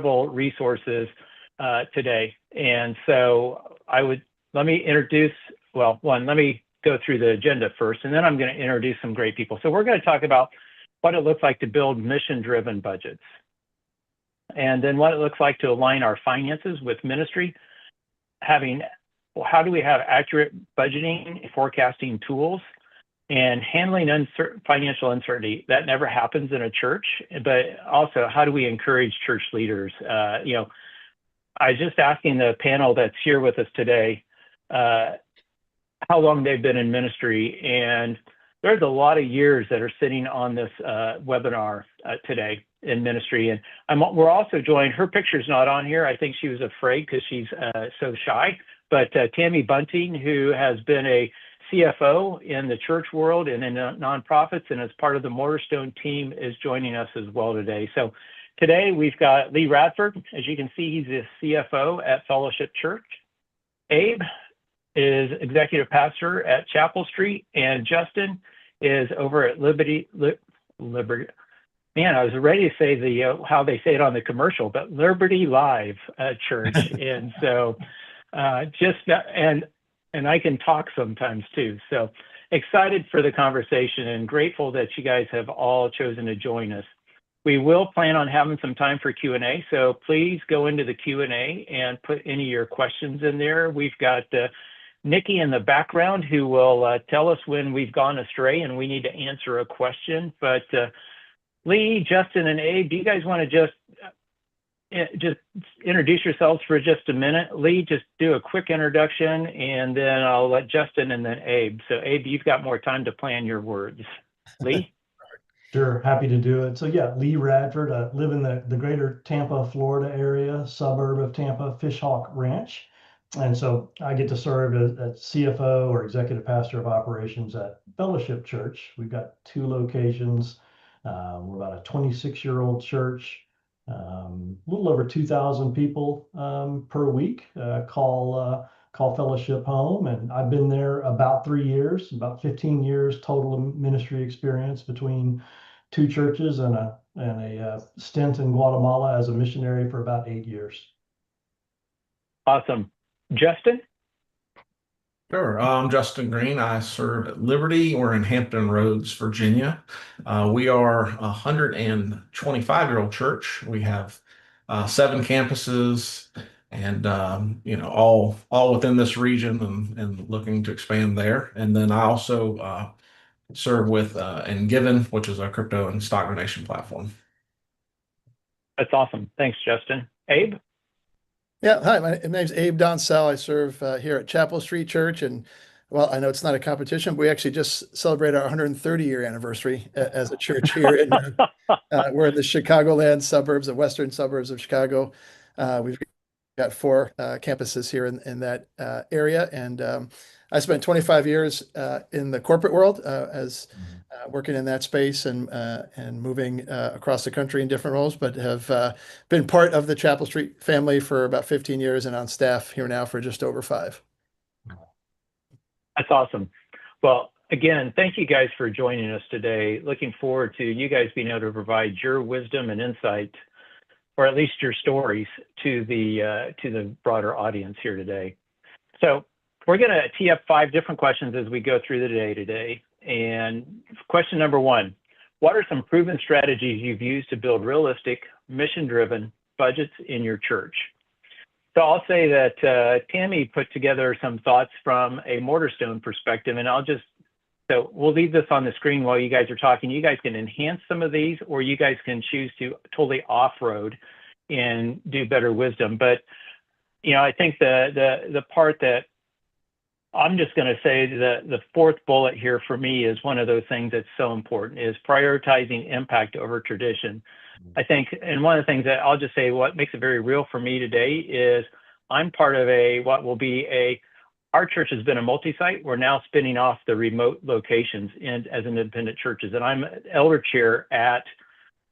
resources today. And so let me go through the agenda first, and then I'm going to introduce some great people. So we're going to talk about what it looks like to build mission-driven budgets, and then what it looks like to align our finances with ministry, how do we have accurate budgeting, forecasting tools, and handling financial uncertainty. That never happens in a church, but also how do we encourage church leaders? I was just asking the panel that's here with us today how long they've been in ministry, and there's a lot of years that are sitting on this webinar today in ministry. And we're also joined, her picture's not on here. I think she was afraid because she's so shy, but Tammy Bunting, who has been a CFO in the church world and in nonprofits and as part of the Mortarstone team, is joining us as well today. So today we've got Lee Radford. As you can see, he's the CFO at Fellowship Church. Abe is executive pastor at Chapel Street, and Justin is over at Liberty. Man, I was ready to say how they say it on the commercial, but Liberty Live Church. And so and I can talk sometimes too. So excited for the conversation and grateful that you guys have all chosen to join us. We will plan on having some time for Q&A, so please go into the Q&A and put any of your questions in there. We've got Nikki in the background who will tell us when we've gone astray and we need to answer a question. But Lee, Justin, and Abe, do you guys want to just introduce yourselves for just a minute? Lee, just do a quick introduction, and then I'll let Justin and then Abe. So Abe, you've got more time to plan your words. Lee? Sure, happy to do it. So yeah, Lee Radford. I live in the greater Tampa, Florida area, suburb of Tampa, Fishhawk Ranch. And so I get to serve as CFO or executive pastor of operations at Fellowship Church. We've got 2 locations. We're about a 26-year-old church. A little over 2,000 people per week call Fellowship home, and I've been there about 3 years, about 15 years total ministry experience between 2 churches and a stint in Guatemala as a missionary for about 8 years. Awesome. Justin? Sure. I'm Justin Green. I serve at Liberty. We're in Hampton Roads, Virginia. We are a 125-year-old church. We have 7 campuses, and all within this region, and looking to expand there. And then I also serve with Engiven, which is a crypto and stock donation platform. That's awesome. Thanks, Justin. Abe? Yeah, hi, my name's Abe Donsell. I serve here at Chapel Street Church, and well, I know it's not a competition, but we actually just celebrated our 130-year anniversary as a church here. We're in the Chicagoland suburbs, the western suburbs of Chicago. We've got 4 campuses here in that area, and I spent 25 years in the corporate world as working in that space and moving across the country in different roles, but have been part of the Chapel Street family for about 15 years and on staff here now for just over 5. That's awesome. Well, again, thank you guys for joining us today. Looking forward to you guys being able to provide your wisdom and insight, or at least your stories, to the broader audience here today. So we're going to tee up 5 different questions as we go through the day today. And question number 1, what are some proven strategies you've used to build realistic, mission-driven budgets in your church? So I'll say that Tammy put together some thoughts from a Mortarstone perspective, and so we'll leave this on the screen while you guys are talking. You guys can enhance some of these, or you guys can choose to totally off-road and do better wisdom. But, I think the part that I'm just going to say the 4th bullet here for me is one of those things that's so important, is prioritizing impact over tradition. I think, and one of the things that I'll just say, what makes it very real for me today is I'm part of our church has been a multi-site. We're now spinning off the remote locations as independent churches, and I'm elder chair at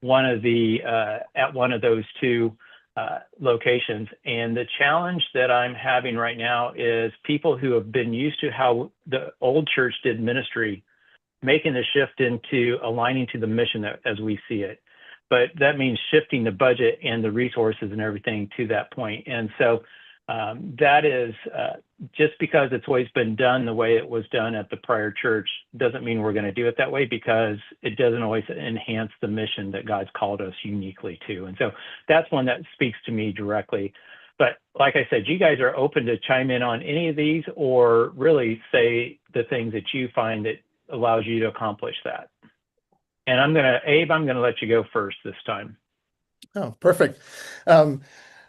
one of those 2 locations. And the challenge that I'm having right now is people who have been used to how the old church did ministry, making the shift into aligning to the mission as we see it. but that means shifting the budget and the resources and everything to that point. And so that is just because it's always been done the way it was done at the prior church doesn't mean we're going to do it that way, because it doesn't always enhance the mission that God's called us uniquely to. And so that's one that speaks to me directly. But like I said, you guys are open to chime in on any of these, or really say the things that you find that allows you to accomplish that. And Abe, I'm going to let you go first this time. Oh, perfect. No,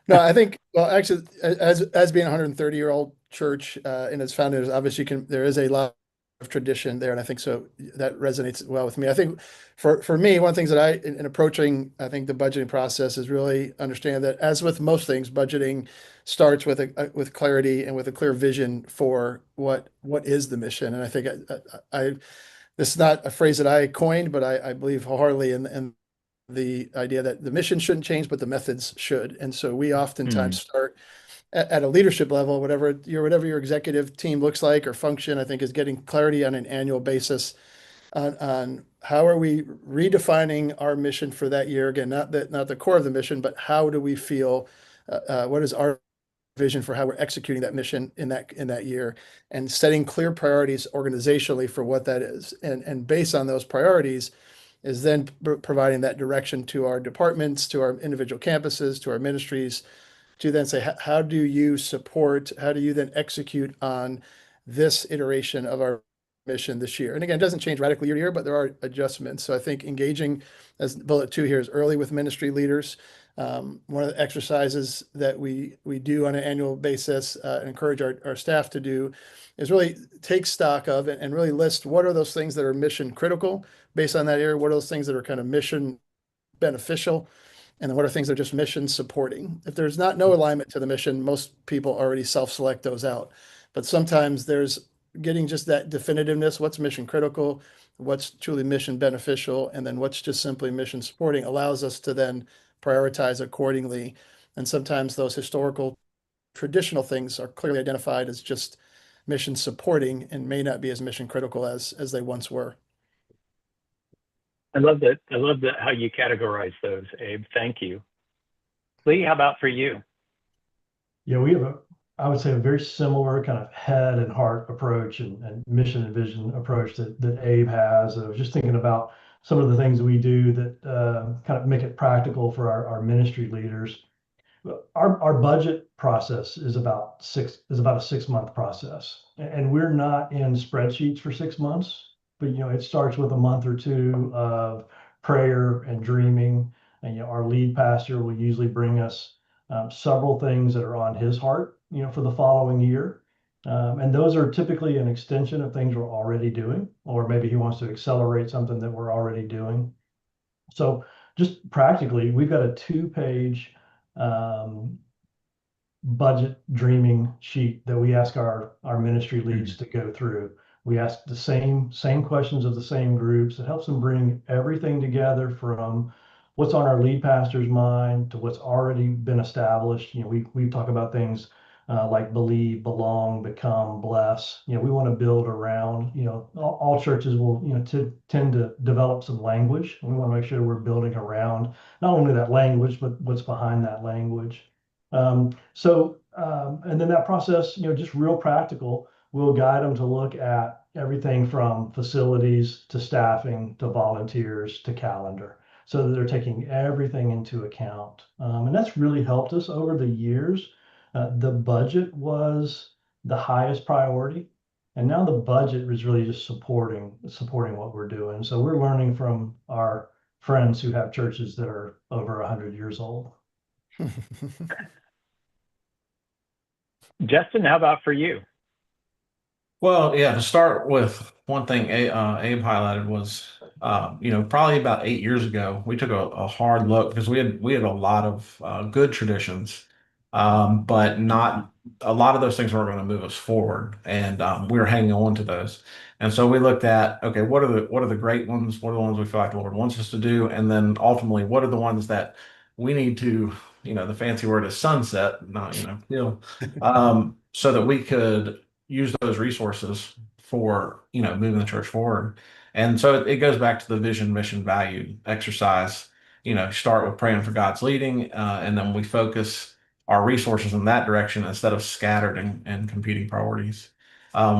I think, well, actually, as being a 130-year-old church in its founders, obviously there is a lot of tradition there, and I think so that resonates well with me. I think for me, one of the things that in approaching, I think the budgeting process is really understand that, as with most things, budgeting starts with clarity and with a clear vision for what is the mission. And I think this is not a phrase that I coined, but I believe wholeheartedly in the idea that the mission shouldn't change, but the methods should. And so we oftentimes start at a leadership level, whatever your executive team looks like or function, I think is getting clarity on an annual basis on how are we redefining our mission for that year. Again, not the core of the mission, but how do we feel, what is our vision for how we're executing that mission in that year, and setting clear priorities organizationally for what that is. And based on those priorities is then providing that direction to our departments, to our individual campuses, to our ministries, to then say, how do you then execute on this iteration of our mission this year? And again, it doesn't change radically year to year, but there are adjustments. So I think engaging, as bullet 2 here, is early with ministry leaders. One of the exercises that we do on an annual basis and encourage our staff to do is really take stock of and really list what are those things that are mission critical based on that area, what are those things that are kind of mission beneficial, and then what are things that are just mission supporting. If there's no alignment to the mission, most people already self-select those out. But sometimes there's getting just that definitiveness, what's mission critical, what's truly mission beneficial, and then what's just simply mission supporting, allows us to then prioritize accordingly. And sometimes those historical traditional things are clearly identified as just mission supporting and may not be as mission critical as they once were. I love that. I love that how you categorize those, Abe. Thank you. Lee, how about for you? Yeah, we have I would say, a very similar kind of head and heart approach and mission and vision approach that Abe has. I was just thinking about some of the things we do that kind of make it practical for our ministry leaders. Our budget process is about a 6-month process, and we're not in spreadsheets for 6 months. But it starts with a month or two of prayer and dreaming, and our lead pastor will usually bring us several things that are on his heart, for the following year, and those are typically an extension of things we're already doing, or maybe he wants to accelerate something that we're already doing. So just practically, we've got a 2-page budget dreaming sheet that we ask our ministry leads to go through. We ask the same questions of the same groups. It helps them bring everything together, from what's on our lead pastor's mind to what's already been established. We talk about things like believe, belong, become, bless. We want to build around. All churches will tend to develop some language, and we want to make sure we're building around not only that language but what's behind that language. And then that process, just real practical, we'll guide them to look at everything from facilities to staffing to volunteers to calendar, so that they're taking everything into account. And that's really helped us over the years. The budget was the highest priority, and now the budget is really just supporting what we're doing. So we're learning from our friends who have churches that are over 100 years old. Justin, how about for you? Well, yeah, to start with, one thing Abe highlighted was, probably about 8 years ago, we took a hard look, because we had a lot of good traditions, but not a lot of those things weren't going to move us forward, and we were hanging on to those. And so we looked at, okay, what are the great ones? What are the ones we feel like the Lord wants us to do? And then ultimately, what are the ones that we need to, the fancy word is sunset, not, kill, so that we could use those resources for, moving the church forward. And so it goes back to the vision, mission, value exercise. start with praying for God's leading, and then we focus our resources in that direction instead of scattered and competing priorities.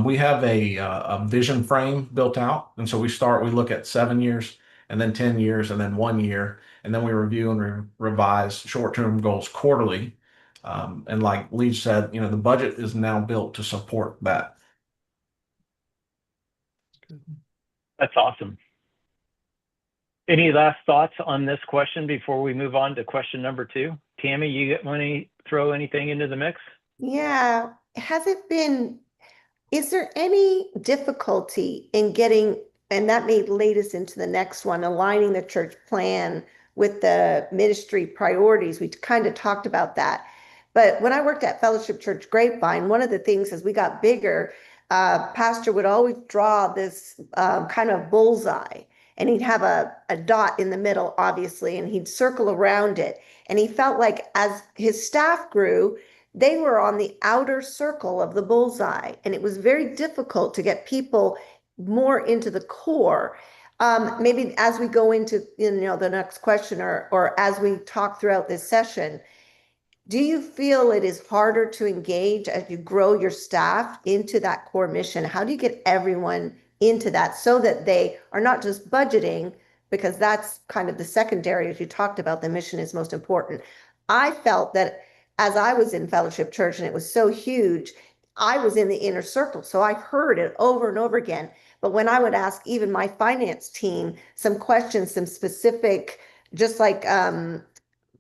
We have a vision frame built out. And so we look at 7 years and then 10 years and then 1 year. And then we review and revise short-term goals quarterly. And like Lee said, the budget is now built to support that. That's awesome. Any last thoughts on this question before we move on to question number 2? Tammy, you want to throw anything into the mix? Yeah. Is there any difficulty in getting, and that may lead us into the next one, aligning the church plan with the ministry priorities? We kind of talked about that. But when I worked at Fellowship Church Grapevine, one of the things as we got bigger, pastor would always draw this kind of bullseye, and he'd have a dot in the middle, obviously, and he'd circle around it. And he felt like as his staff grew, they were on the outer circle of the bullseye, and it was very difficult to get people more into the core. Maybe as we go into the next question, or as we talk throughout this session, do you feel it is harder to engage as you grow your staff into that core mission? How do you get everyone into that so that they are not just budgeting, because that's kind of the secondary, as you talked about, the mission is most important. I felt that as I was in Fellowship Church and it was so huge, I was in the inner circle. So I heard it over and over again. But when I would ask even my finance team some questions, some specific, just like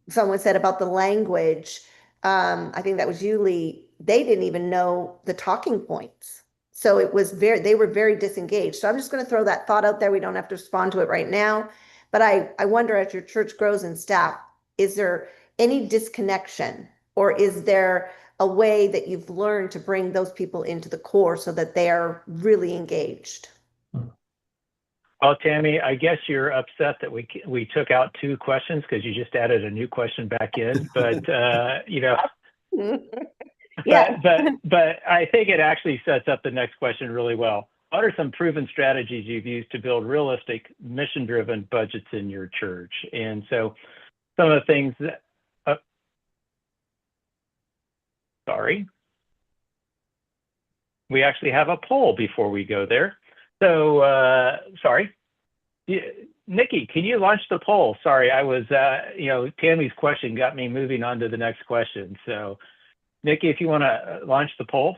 someone said about the language, I think that was you, Lee, they didn't even know the talking points. So they were very disengaged. So I'm just going to throw that thought out there. We don't have to respond to it right now. But I wonder, as your church grows in staff, is there any disconnection, or is there a way that you've learned to bring those people into the core so that they are really engaged? Well, Tammy, I guess you're upset that we took out 2 questions because you just added a new question back in. But Yeah. But I think it actually sets up the next question really well. What are some proven strategies you've used to build realistic, mission-driven budgets in your church? And so some of the things that, we actually have a poll before we go there. So, Nikki, can you launch the poll? Sorry, I was, Tammy's question got me moving on to the next question. So, Nikki, if you want to launch the poll.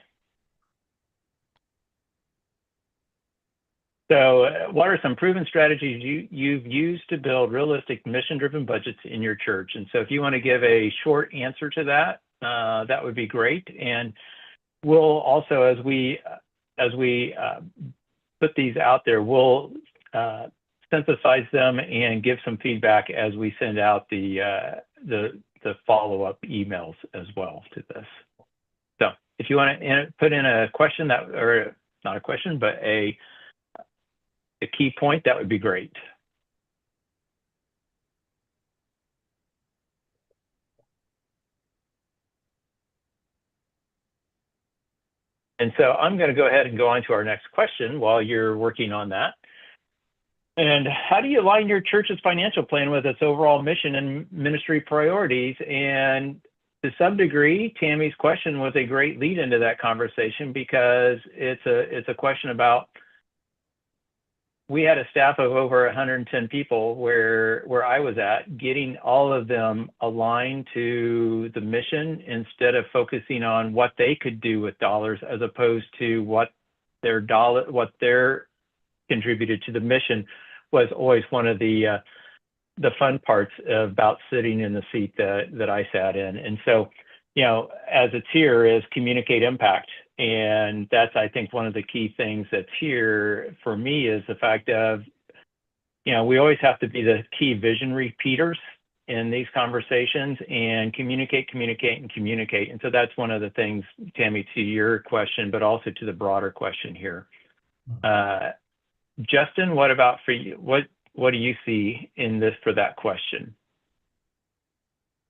So, what are some proven strategies you've used to build realistic, mission-driven budgets in your church? And so, if you want to give a short answer to that, that would be great. And we'll also, as we put these out there, we'll synthesize them and give some feedback as we send out the follow-up emails as well to this. So if you want to put in a question or not a question, but a key point, that would be great. And so I'm going to go ahead and go on to our next question while you're working on that. And how do you align your church's financial plan with its overall mission and ministry priorities? And to some degree, Tammy's question was a great lead into that conversation, because it's a question about, we had a staff of over 110 people where I was at, getting all of them aligned to the mission instead of focusing on what they could do with dollars, as opposed to what their contributed to the mission, was always one of the fun parts about sitting in the seat that I sat in. And so, as it's here, is communicate impact. And that's, I think, one of the key things that's here for me, is the fact of, we always have to be the key vision repeaters in these conversations, and communicate. And so that's one of the things, Tammy, to your question, but also to the broader question here. Justin, what about for you? What do you see in this for that question?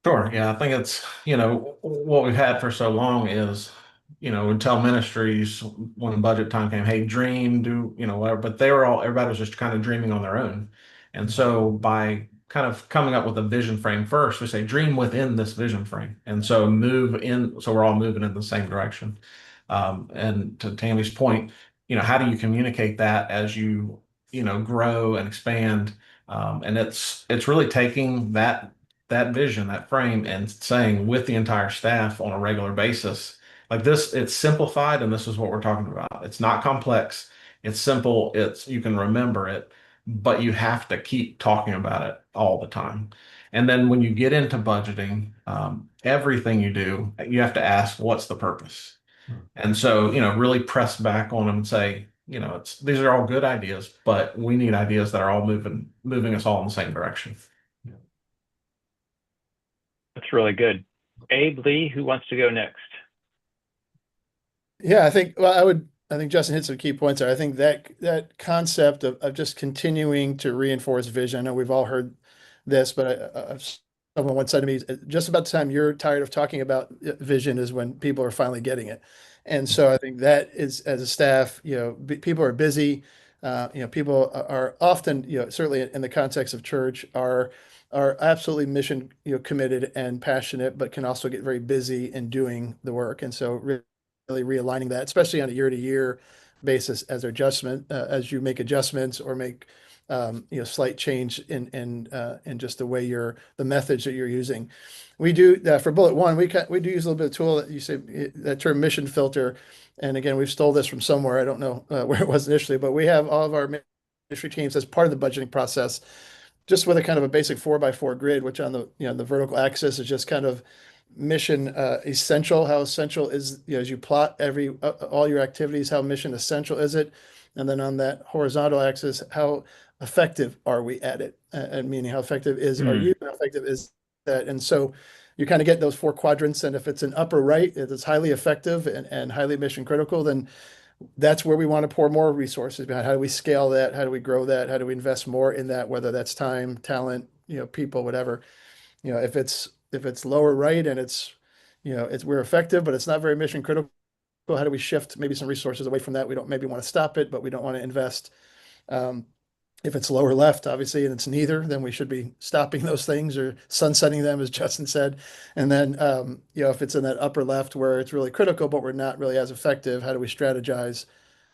Sure. Yeah, I think it's, what we've had for so long is, we tell ministries when budget time came, hey, dream, do, whatever, but everybody was just kind of dreaming on their own. And so by kind of coming up with a vision frame first. We say dream within this vision frame, and so move in. So we're all moving in the same direction. And to Tammy's point, how do you communicate that as you grow and expand? And it's really taking that vision, that frame, and saying with the entire staff on a regular basis, like this, it's simplified, and this is what we're talking about. It's not complex. It's simple. You can remember it, but you have to keep talking about it all the time. And then when you get into budgeting, everything you do, you have to ask, what's the purpose? And so, really press back on them and say, these are all good ideas, but we need ideas that are all moving us all in the same direction. That's really good. Abe, Lee, who wants to go next? Yeah, I think Justin hit some key points there. I think that concept of just continuing to reinforce vision. I know we've all heard this, but someone once said to me, just about the time you're tired of talking about vision is when people are finally getting it. And so I think that is, as a staff, people are busy. People are often, certainly in the context of church, are absolutely mission, committed and passionate, but can also get very busy in doing the work. And so really realigning that, especially on a year-to-year basis, as you make adjustments or make slight change in just the way the methods that you're using. We do for bullet one. We do use a little bit of tool that you say that term mission filter, and again we've stole this from somewhere. I don't know where it was initially, but we have all of our ministry teams as part of the budgeting process, just with a kind of a basic 4x4 grid, which on the vertical axis is just kind of mission essential. How essential is, as you plot all your activities, how mission essential is it? And then on that horizontal axis, how effective are we at it? And meaning how effective are you? How effective is that? And so you kind of get those 4 quadrants. And if it's an upper right, if it's highly effective and highly mission critical, then that's where we want to pour more resources behind. How do we scale that? How do we grow that? How do we invest more in that? Whether that's time, talent, people, whatever. If it's lower right and we're effective, but it's not very mission critical, how do we shift maybe some resources away from that? We don't maybe want to stop it, but we don't want to invest. If it's lower left, obviously, and it's neither, then we should be stopping those things or sunsetting them, as Justin said. And then, if it's in that upper left where it's really critical, but we're not really as effective, how do we strategize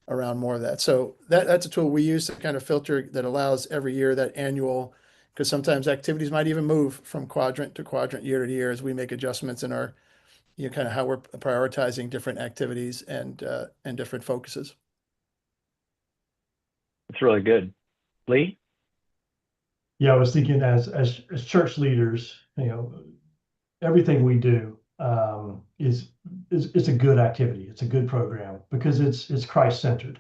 around more of that? So that's a tool we use to kind of filter that allows every year that annual, because sometimes activities might even move from quadrant to quadrant, year to year, as we make adjustments in our, kind of how we're prioritizing different activities and different focuses. It's really good. Lee? Yeah, I was thinking as church leaders, everything we do is a good activity. It's a good program because it's Christ-centered.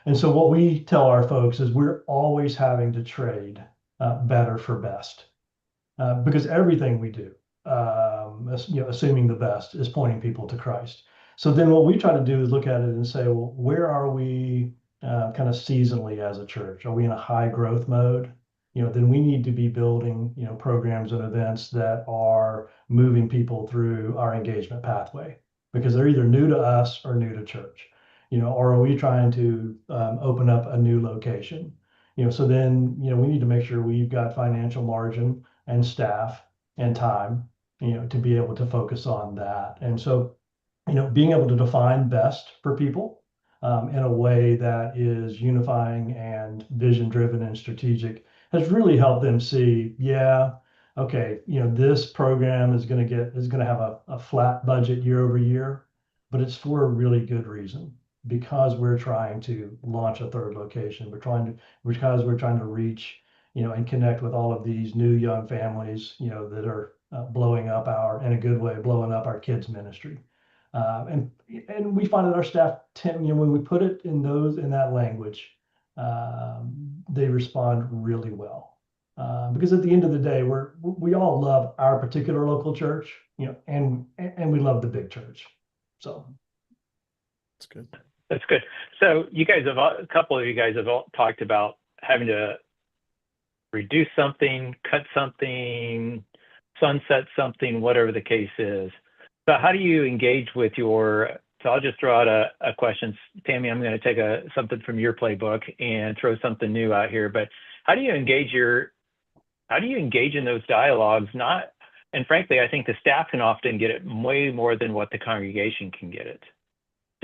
And so what we tell our folks is we're always having to trade better for best because everything we do, assuming the best, is pointing people to Christ. So then what we try to do is look at it and say, well, where are we kind of seasonally as a church? Are we in a high growth mode? Then we need to be building, programs and events that are moving people through our engagement pathway because they're either new to us or new to church, or are we trying to open up a new location? So then, we need to make sure we've got financial margin and staff and time, to be able to focus on that. And so, being able to define best for people in a way that is unifying and vision driven and strategic has really helped them see, okay, this program is going to have a flat budget year over year, but it's for a really good reason because we're trying to launch a third location. Because we're trying to reach, and connect with all of these new young families, that are blowing up in a good way, blowing up our kids ministry. And we find that our staff when we put it in that language, they respond really well. Because at the end of the day, we all love our particular local church, and we love the big church. So that's good. That's good. So a couple of you guys have all talked about having to reduce something, cut something, sunset something, whatever the case is. So how do you engage with so I'll just throw out a question. Tammy, I'm going to take something from your playbook and throw something new out here, but how do you engage your how do you engage in those dialogues? And frankly, I think the staff can often get it way more than what the congregation can get it.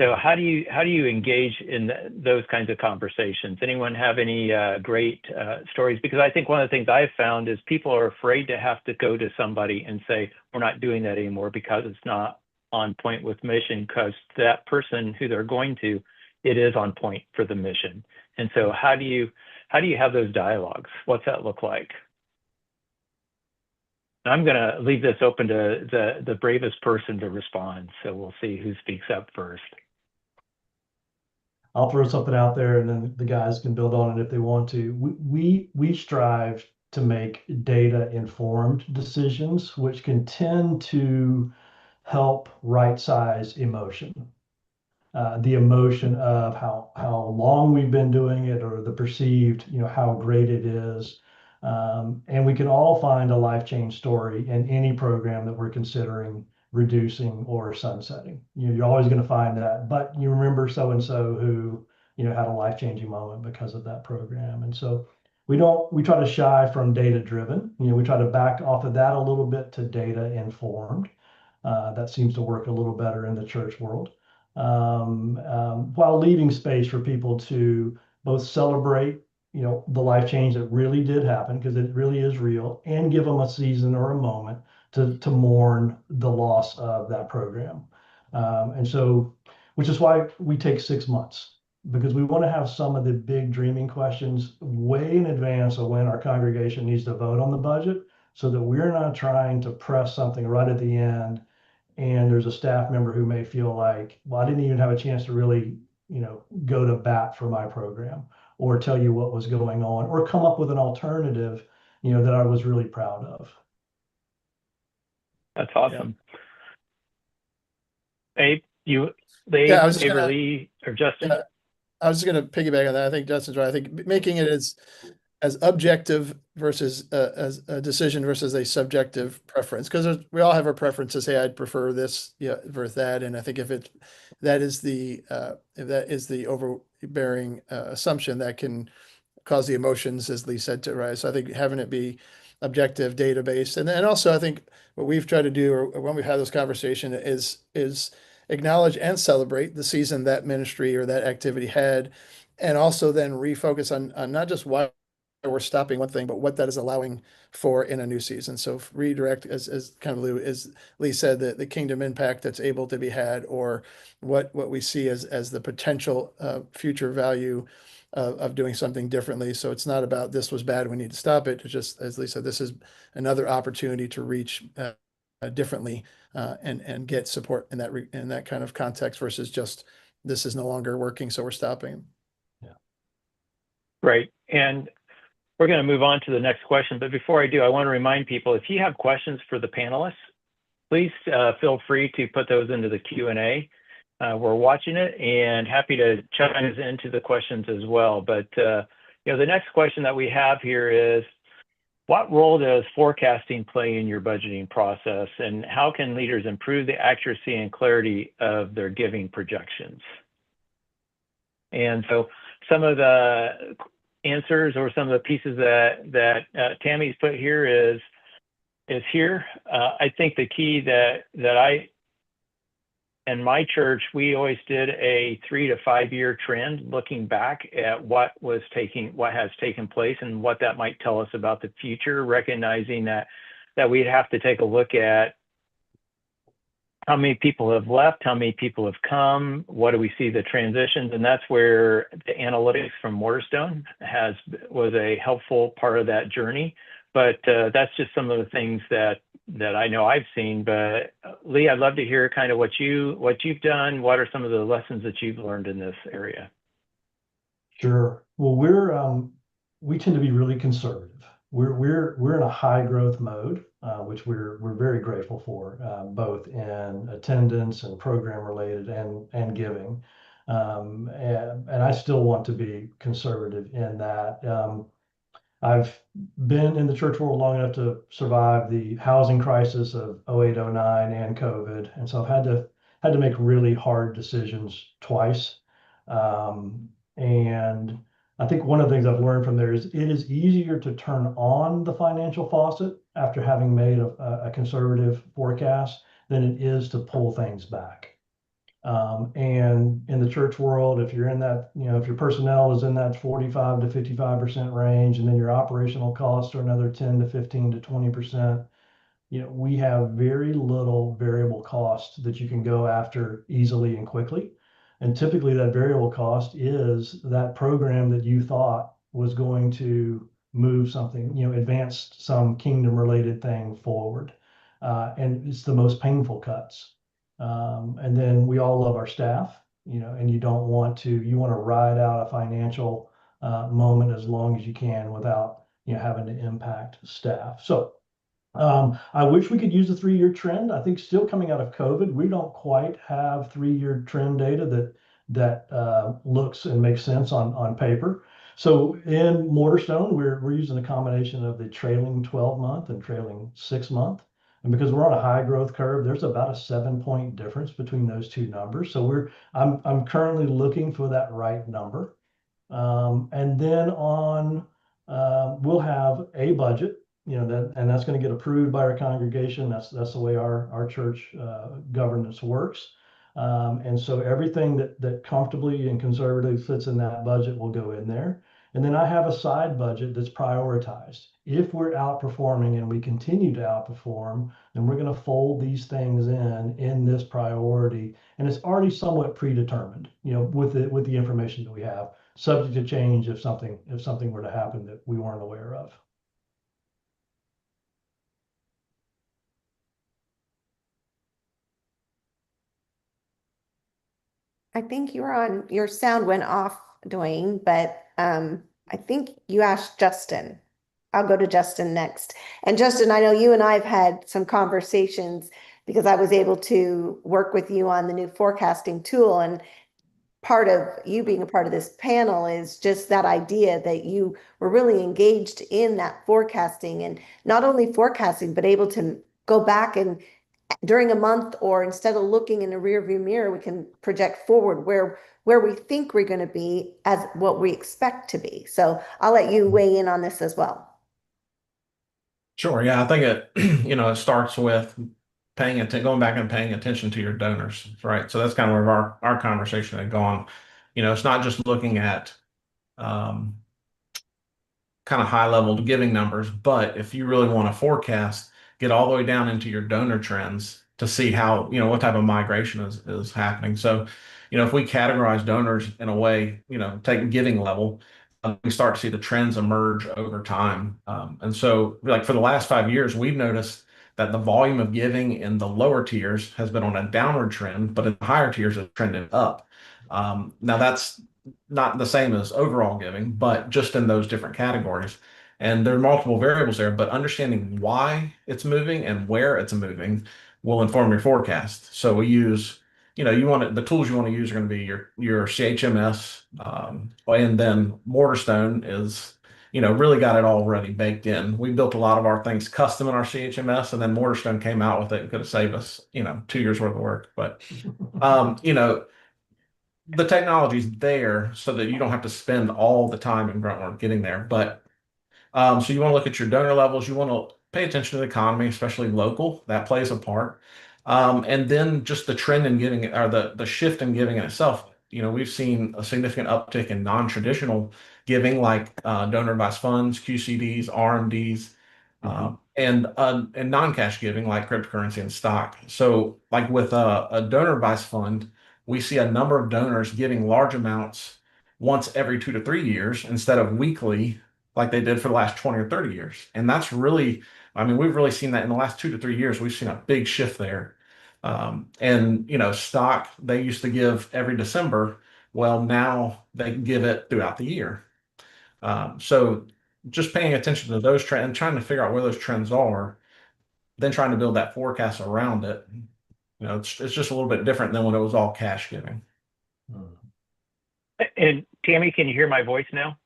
So how do you engage in those kinds of conversations? Anyone have any great stories? Because I think one of the things I've found is people are afraid to have to go to somebody and say, we're not doing that anymore because it's not on point with mission, because that person who they're going to, it is on point for the mission. And so how do you have those dialogues? What's that look like? I'm going to leave this open to the bravest person to respond. So we'll see who speaks up first. I'll throw something out there and then the guys can build on it if they want to. We strive to make data informed decisions, which can tend to help right size emotion. The emotion of how long we've been doing it, or the perceived, how great it is. And we can all find a life change story in any program that we're considering reducing or sunsetting. You're always going to find that, but you remember so and so who had a life changing moment because of that program. And so we try to shy from data driven. We try to back off of that a little bit to data informed. That seems to work a little better in the church world, while leaving space for people to both celebrate the life change that really did happen, because it really is real, and give them a season or a moment to mourn the loss of that program. And so, which is why we take 6 months, because we want to have some of the big dreaming questions way in advance of when our congregation needs to vote on the budget, so that we're not trying to press something right at the end. And there's a staff member who may feel like, well, I didn't even have a chance to really, go to bat for my program, or tell you what was going on, or come up with an alternative, that I was really proud of. That's awesome. Abe, Lee, or Justin? Yeah, I was just going to piggyback on that. I think Justin's right. I think making it as objective versus as a decision versus a subjective preference, because we all have our preferences. Hey, I'd prefer this, versus that. And I think if that is the overbearing assumption, that can cause the emotions, as Lee said, to rise. So I think having it be objective, data-based, and then also I think what we've tried to do, or when we've had this conversation, is acknowledge and celebrate the season that ministry or that activity had, and also then refocus on not just why we're stopping one thing, but what that is allowing for in a new season. So redirect, as kind of Lee said, the kingdom impact that's able to be had, or what we see as the potential future value of doing something differently. So it's not about this was bad, we need to stop it. It's just, as Lee said, this is another opportunity to reach differently and get support in that kind of context, versus just this is no longer working, so we're stopping. Yeah. Right. And we're going to move on to the next question. But before I do, I want to remind people, if you have questions for the panelists, please feel free to put those into the Q&A. We're watching it and happy to chime into the questions as well. But the next question that we have here is, what role does forecasting play in your budgeting process, and how can leaders improve the accuracy and clarity of their giving projections? And so some of the answers, or some of the pieces that Tammy's put here is here. I think the key that I, in my church, we always did a 3 to 5 year trend, looking back at what has taken place and what that might tell us about the future, recognizing that we'd have to take a look at how many people have left, how many people have come, what do we see the transitions, and that's where the analytics from Waterstone was a helpful part of that journey. But that's just some of the things that I know I've seen. But Lee, I'd love to hear kind of what you've done. What are some of the lessons that you've learned in this area? Sure. Well, we tend to be really conservative. We're in a high growth mode, which we're very grateful for, both in attendance and program related and giving. And I still want to be conservative in that. I've been in the church world long enough to survive the housing crisis of 08, 09 and COVID. And so I've had to make really hard decisions twice. And I think one of the things I've learned from there is it is easier to turn on the financial faucet after having made a conservative forecast than it is to pull things back. And in the church world, if you're in that, if your personnel is in that 45 to 55% range, and then your operational costs are another 10 to 15 to 20%, we have very little variable cost that you can go after easily and quickly. And typically that variable cost is that program that you thought was going to move something, advance some kingdom related thing forward. And it's the most painful cuts. And then we all love our staff, and you want to ride out a financial moment as long as you can without, having to impact staff. So I wish we could use a 3-year trend. I think still coming out of COVID, we don't quite have 3-year trend data that looks and makes sense on paper. So in Mortarstone, we're using a combination of the trailing 12-month and trailing 6-month. And because we're on a high growth curve, there's about a 7-point difference between those two numbers. So I'm currently looking for that right number. And then we'll have a budget, and that's going to get approved by our congregation. That's the way our church governance works. And so everything that comfortably and conservatively fits in that budget will go in there. And then I have a side budget that's prioritized. If we're outperforming and we continue to outperform, then we're going to fold these things in this priority. And it's already somewhat predetermined, with the information that we have, subject to change if something were to happen that we weren't aware of. I think your sound went off, Dwayne, but I think you asked Justin. I'll go to Justin next. And Justin, I know you and I have had some conversations because I was able to work with you on the new forecasting tool. And part of you being a part of this panel is just that idea that you were really engaged in that forecasting, and not only forecasting, but able to go back and during a month, or instead of looking in a rear view mirror, we can project forward where we think we're going to be as what we expect to be. So I'll let you weigh in on this as well. Sure. Yeah, I think it, it starts with going back and paying attention to your donors, right? So that's kind of where our conversation had gone. It's not just looking at kind of high level giving numbers, but if you really want to forecast, get all the way down into your donor trends to see how, what type of migration is happening. So, if we categorize donors in a way, take giving level, we start to see the trends emerge over time. And so, like for the last 5 years, we've noticed that the volume of giving in the lower tiers has been on a downward trend, but in the higher tiers, it's trended up. Now, that's not the same as overall giving, but just in those different categories. And there are multiple variables there, but understanding why it's moving and where it's moving will inform your forecast. So we use, the tools you want to use are going to be your CHMS, and then Mortarstone is, really got it already baked in. We built a lot of our things custom in our CHMS, and then Mortarstone came out with it and could have saved us, 2 years worth of work. But, the technology's there so that you don't have to spend all the time in grunt work getting there. But so you want to look at your donor levels. You want to pay attention to the economy, especially local. That plays a part. And then just the trend in giving, or the shift in giving in itself. We've seen a significant uptick in non-traditional giving, like donor advised funds, QCDs, RMDs, and non-cash giving like cryptocurrency and stock. So, like with a donor advised fund, we see a number of donors giving large amounts once every 2 to 3 years instead of weekly, like they did for the last 20 or 30 years. And that's really, we've really seen that in the last 2 to 3 years. We've seen a big shift there. And stock, they used to give every December. Well, now they can give it throughout the year. So just paying attention to those trends and trying to figure out where those trends are, then trying to build that forecast around it. It's just a little bit different than when it was all cash giving. And Tammy, can you hear my voice now?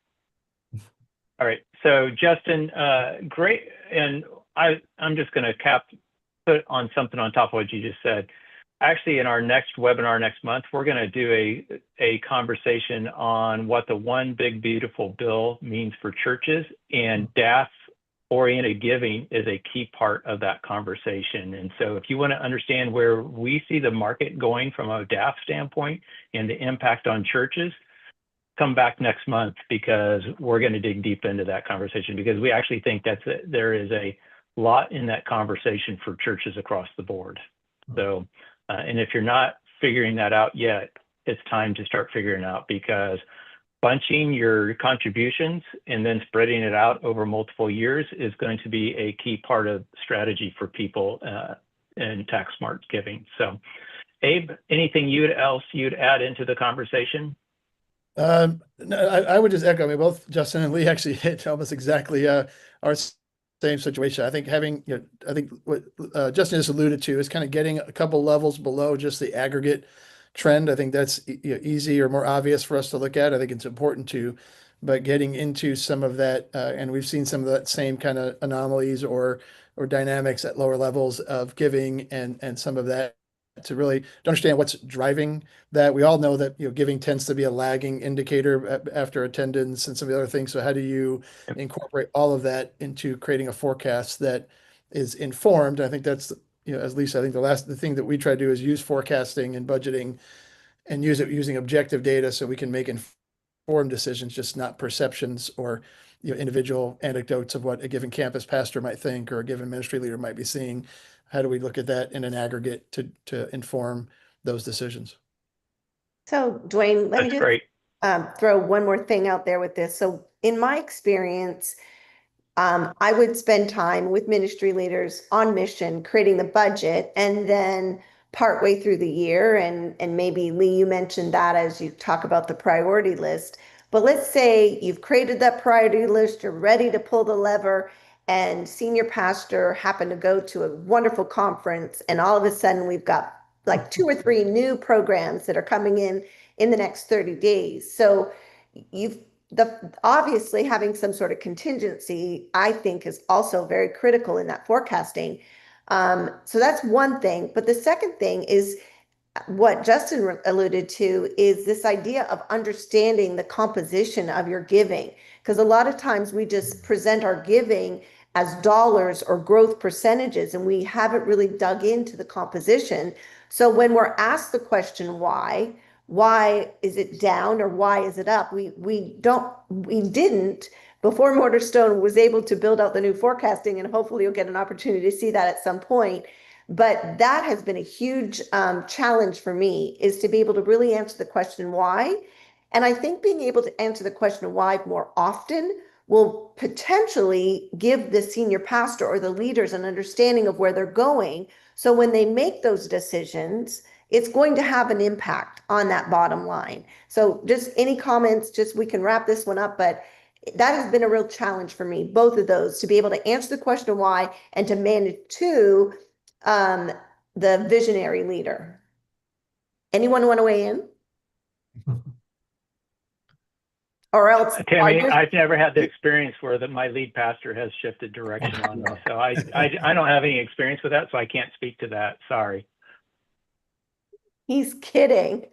All right. So Justin, great. And I'm just going to put on something on top of what you just said. actually in our next webinar next month, we're going to do a conversation on what the One Big Beautiful Bill means for churches, and DAF oriented giving is a key part of that conversation. And so if you want to understand where we see the market going from a DAF standpoint and the impact on churches, come back next month, because we're going to dig deep into that conversation, because we actually think there is a lot in that conversation for churches across the board. So, and if you're not figuring that out yet, it's time to start figuring out, because bunching your contributions and then spreading it out over multiple years is going to be a key part of strategy for people in tax smart giving. So, Abe, anything else you'd add into the conversation? No, I would just echo. I mean, both Justin and Lee actually hit almost exactly our same situation. I think I think what Justin just alluded to is kind of getting a couple levels below just the aggregate trend. I think that's easy or more obvious for us to look at. I think it's important to, but getting into some of that, and we've seen some of that same kind of anomalies or dynamics at lower levels of giving, and some of that to really understand what's driving that. We all know that giving tends to be a lagging indicator after attendance and some of the other things. So how do you incorporate all of that into creating a forecast that is informed? I think that's as Lisa, I think the thing that we try to do is use forecasting and budgeting and use it using objective data so we can make informed decisions, just not perceptions or individual anecdotes of what a given campus pastor might think or a given ministry leader might be seeing. How do we look at that in an aggregate to inform those decisions? So, Dwayne, let me just great. Throw one more thing out there with this. So, in my experience, I would spend time with ministry leaders on mission, creating the budget, and then partway through the year, and maybe Lee, you mentioned that as you talk about the priority list. But let's say you've created that priority list, you're ready to pull the lever, and senior pastor happened to go to a wonderful conference, and all of a sudden we've got like 2 or 3 new programs that are coming in the next 30 days. So obviously having some sort of contingency, I think, is also very critical in that forecasting. So that's one thing. But the second thing is what Justin alluded to, is this idea of understanding the composition of your giving. Because a lot of times we just present our giving as dollars or growth percentages, and we haven't really dug into the composition. So when we're asked the question, why is it down or why is it up? We didn't, before Mortarstone was able to build out the new forecasting, and hopefully you'll get an opportunity to see that at some point. But that has been a huge challenge for me, is to be able to really answer the question why. And I think being able to answer the question why more often will potentially give the senior pastor or the leaders an understanding of where they're going. So when they make those decisions, it's going to have an impact on that bottom line. So just any comments, just we can wrap this one up, but that has been a real challenge for me, both of those, to be able to answer the question why and to manage to the visionary leader. Anyone want to weigh in? Or else, Tammy, I've never had the experience where my lead pastor has shifted direction on me. So I don't have any experience with that, so I can't speak to that. Sorry. He's kidding.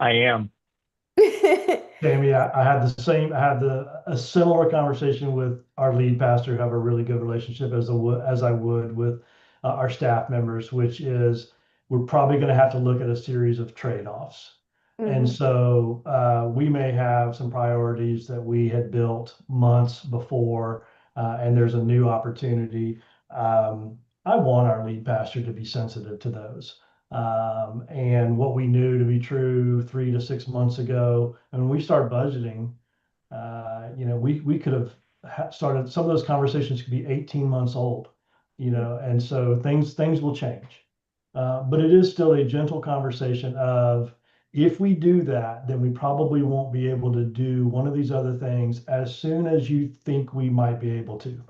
I am. Tammy, I had a similar conversation with our lead pastor, who have a really good relationship as I would with our staff members, which is we're probably going to have to look at a series of trade-offs. And so we may have some priorities that we had built months before, and there's a new opportunity. I want our lead pastor to be sensitive to those. And what we knew to be true 3 to 6 months ago, and when we start budgeting, we could have started, some of those conversations could be 18 months old, and so things will change. But it is still a gentle conversation of, if we do that, then we probably won't be able to do one of these other things as soon as you think we might be able to.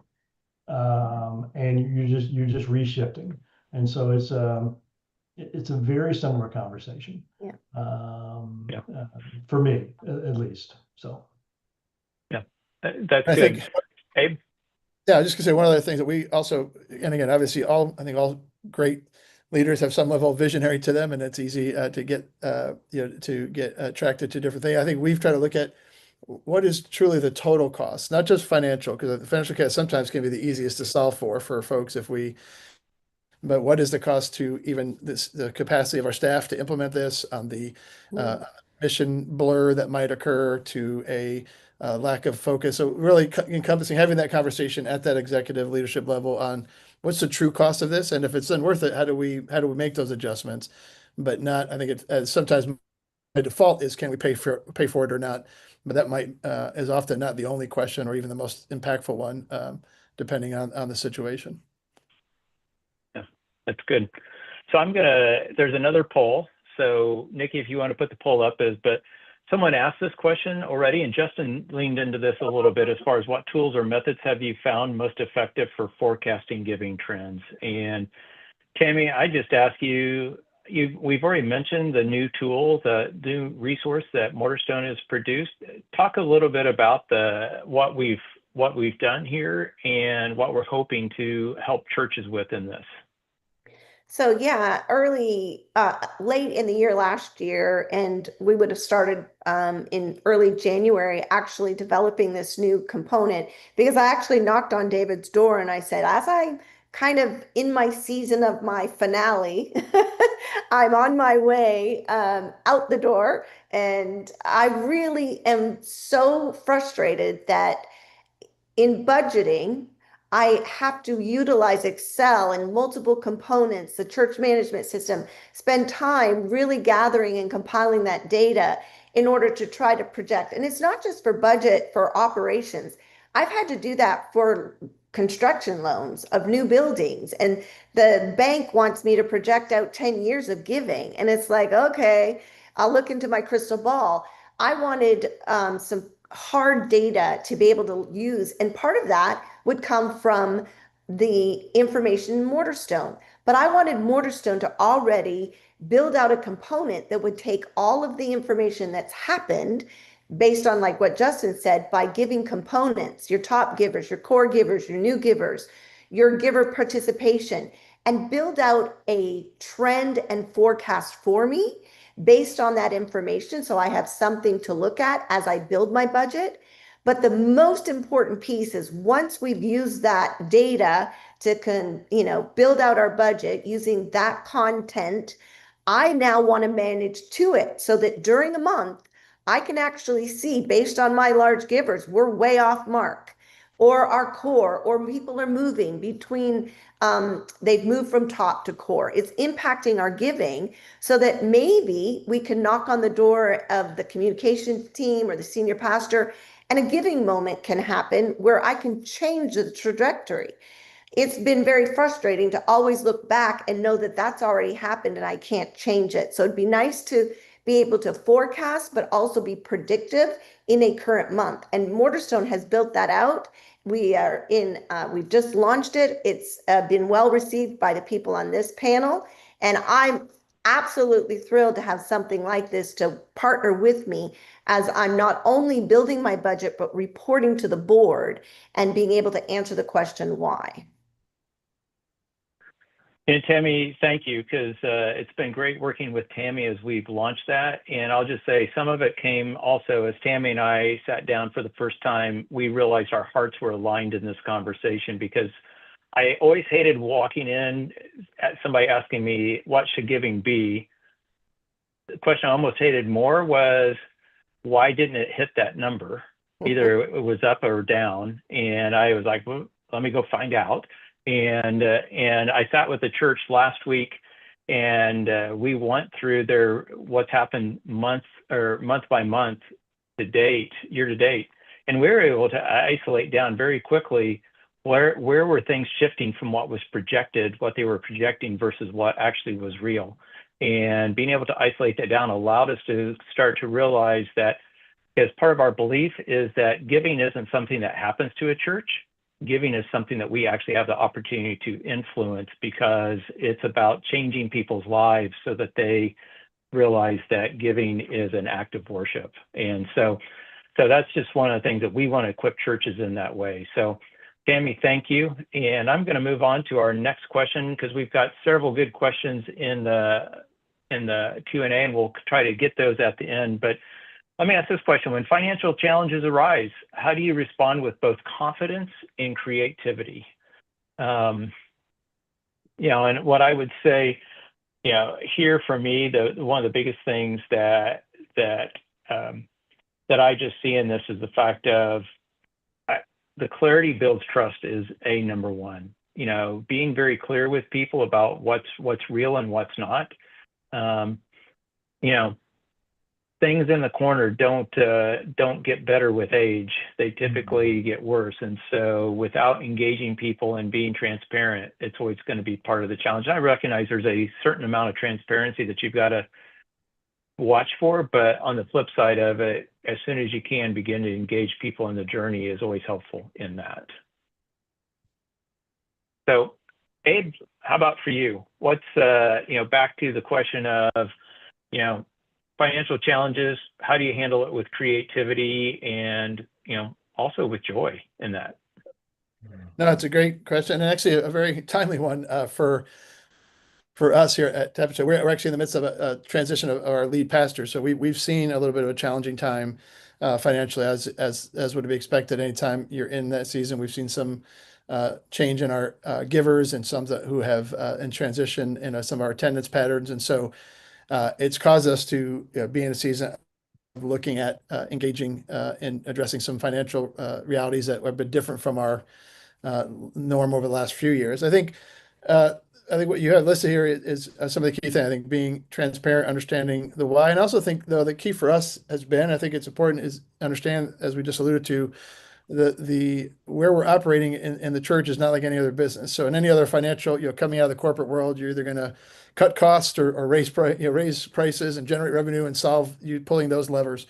And you're just reshifting. And so it's a very similar conversation. Yeah. For me, at least. So. Yeah, that's I good. think, Abe? Yeah, I was just gonna say one other thing that we also, and again, obviously, I think all great leaders have some level of visionary to them, and it's easy to get to get attracted to different things. I think we've tried to look at what is truly the total cost, not just financial, because the financial cost sometimes can be the easiest to solve for folks but what is the cost to even the capacity of our staff to implement this, on the mission blur that might occur, to a lack of focus. So really encompassing, having that conversation at that executive leadership level on what's the true cost of this, and if it's then worth it, how do we make those adjustments? But not, I think sometimes by default is, can we pay for it or not? But that might is often not the only question, or even the most impactful one, depending on the situation. That's good. So there's another poll. So Nikki, if you want to put the poll up, but someone asked this question already, and Justin leaned into this a little bit as far as what tools or methods have you found most effective for forecasting giving trends? And Tammy, I just ask we've already mentioned the new tool, the new resource that Mortarstone has produced. Talk a little bit about what we've done here and what we're hoping to help churches with in this. So yeah, late in the year last year, and we would have started in early January, actually developing this new component, because I actually knocked on David's door and I said, as I kind of in my season of my finale, I'm on my way out the door, and I really am so frustrated that in budgeting, I have to utilize Excel and multiple components, the church management system, spend time really gathering and compiling that data in order to try to project. And it's not just for budget, for operations. I've had to do that for construction loans of new buildings. And the bank wants me to project out 10 years of giving. And it's like, okay, I'll look into my crystal ball. I wanted some hard data to be able to use. And part of that would come from the information in Mortarstone. But I wanted Mortarstone to already build out a component that would take all of the information that's happened based on, like what Justin said, by giving components, your top givers, your core givers, your new givers, your giver participation, and build out a trend and forecast for me based on that information, so I have something to look at as I build my budget. But the most important piece is, once we've used that data to build out our budget using that content, I now want to manage to it so that during a month, I can actually see, based on my large givers, we're way off mark, or our core, or people are moving between, they've moved from top to core. It's impacting our giving, so that maybe we can knock on the door of the communication team or the senior pastor, and a giving moment can happen where I can change the trajectory. It's been very frustrating to always look back and know that that's already happened and I can't change it. So it'd be nice to be able to forecast, but also be predictive in a current month. And Mortarstone has built that out. We've just launched it. It's been well received by the people on this panel. And I'm absolutely thrilled to have something like this to partner with me, as I'm not only building my budget, but reporting to the board and being able to answer the question why. And Tammy, thank you, because it's been great working with Tammy as we've launched that. And I'll just say, some of it came also as Tammy and I sat down for the first time, we realized our hearts were aligned in this conversation, because I always hated walking in at somebody asking me, what should giving be? The question I almost hated more was, why didn't it hit that number? Either it was up or down. And I was like, well, let me go find out. And I sat with the church last week, and we went through what's happened month by month to date, year to date. And we were able to isolate down very quickly where were things shifting from what was projected, what they were projecting versus what actually was real. And being able to isolate that down allowed us to start to realize that, as part of our belief is that giving isn't something that happens to a church. Giving is something that we actually have the opportunity to influence, because it's about changing people's lives so that they realize that giving is an act of worship. And so that's just one of the things that we want to equip churches in that way. So Tammy, thank you. And I'm going to move on to our next question because we've got several good questions in the Q&A, and we'll try to get those at the end. But let me ask this question. When financial challenges arise, how do you respond with both confidence and creativity? And what I would say, here for me, one of the biggest things that I just see in this is the fact of the clarity builds trust is number one. Being very clear with people about what's real and what's not. Things in the corner don't get better with age. They typically get worse. And so without engaging people and being transparent, it's always going to be part of the challenge. I recognize there's a certain amount of transparency that you've got to watch for, but on the flip side of it, as soon as you can, begin to engage people in the journey is always helpful in that. So Abe, how about for you? What's, back to the question of, financial challenges, how do you handle it with creativity and, also with joy in that? No, it's a great question, and actually a very timely one for us here at Tapestry. We're actually in the midst of a transition of our lead pastor, so we've seen a little bit of a challenging time financially, as would be expected anytime you're in that season. We've seen some change in our givers and some who have in transition in some of our attendance patterns, and so it's caused us to be in a season of looking at engaging in addressing some financial realities that have been different from our norm over the last few years. I think what you have listed here is some of the key things. I think being transparent, understanding the why, and also think, though, the key for us has been, I think it's important, is understand, as we just alluded to, the where we're operating in the church is not like any other business. So in any other financial, coming out of the corporate world, you're either going to cut costs or raise prices and generate revenue and solve you pulling those levers.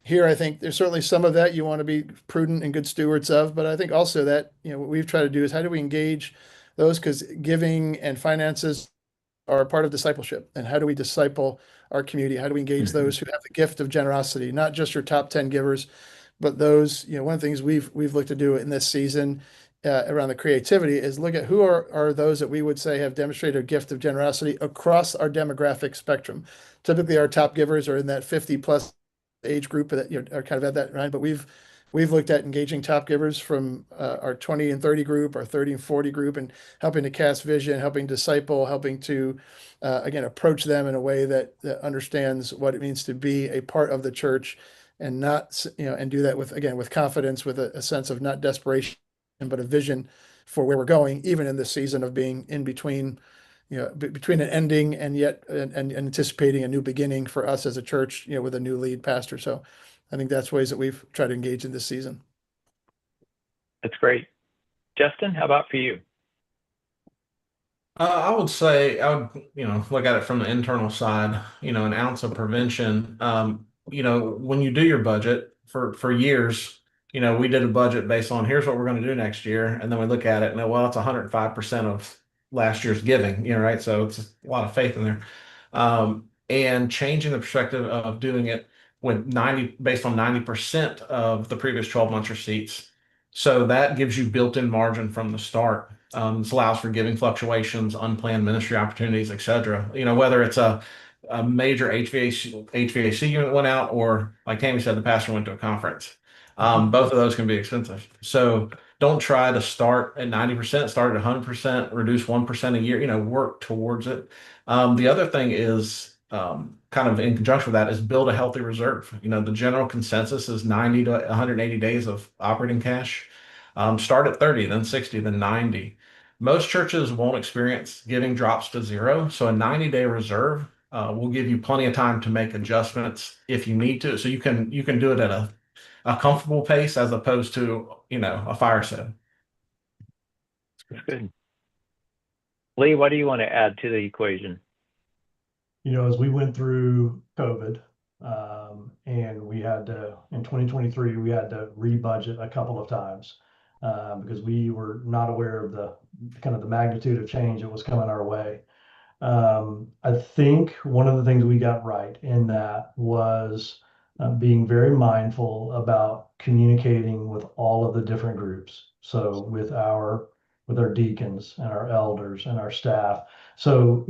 Here, I think there's certainly some of that you want to be prudent and good stewards of, but I think also that, what we've tried to do is how do we engage those, because giving and finances are a part of discipleship, and how do we disciple our community? How do we engage those who have the gift of generosity, not just your top 10 givers, but those, one of the things we've looked to do in this season around the creativity is look at who are those that we would say have demonstrated a gift of generosity across our demographic spectrum. Typically, our top givers are in that 50+ age group that are kind of at that, right? But we've looked at engaging top givers from our 20 and 30 group, our 30 and 40 group, and helping to cast vision, helping disciple, helping to again approach them in a way that understands what it means to be a part of the church, and not and do that with confidence, with a sense of not desperation, but a vision for where we're going, even in this season of being in between, between an ending and yet and anticipating a new beginning for us as a church, with a new lead pastor. So I think that's ways that we've tried to engage in this season. That's great. Justin, how about for you? I would say I would, look at it from the internal side, an ounce of prevention. When you do your budget for years, we did a budget based on here's what we're going to do next year. And then we look at it and well, it's 105% of last year's giving, right? So it's a lot of faith in there. And changing the perspective of doing it based on 90% of the previous 12 months receipts. So that gives you built-in margin from the start. This allows for giving fluctuations, unplanned ministry opportunities, et cetera. Whether it's a major HVAC unit went out, or like Tammy said, the pastor went to a conference. Both of those can be expensive. So don't try to start at 90%, start at 100%, reduce 1% a year, work towards it. The other thing is, kind of in conjunction with that, is build a healthy reserve. The general consensus is 90 to 180 days of operating cash. Start at 30, then 60, then 90. Most churches won't experience giving drops to zero. So a 90-day reserve will give you plenty of time to make adjustments if you need to. So you can do it at a comfortable pace as opposed to, a fire sale. That's good. Lee, what do you want to add to the equation? As we went through COVID, and we had to, in 2023, we had to rebudget a couple of times because we were not aware of the kind of the magnitude of change that was coming our way. I think one of the things we got right in that was being very mindful about communicating with all of the different groups. So with our deacons and our elders and our staff. So,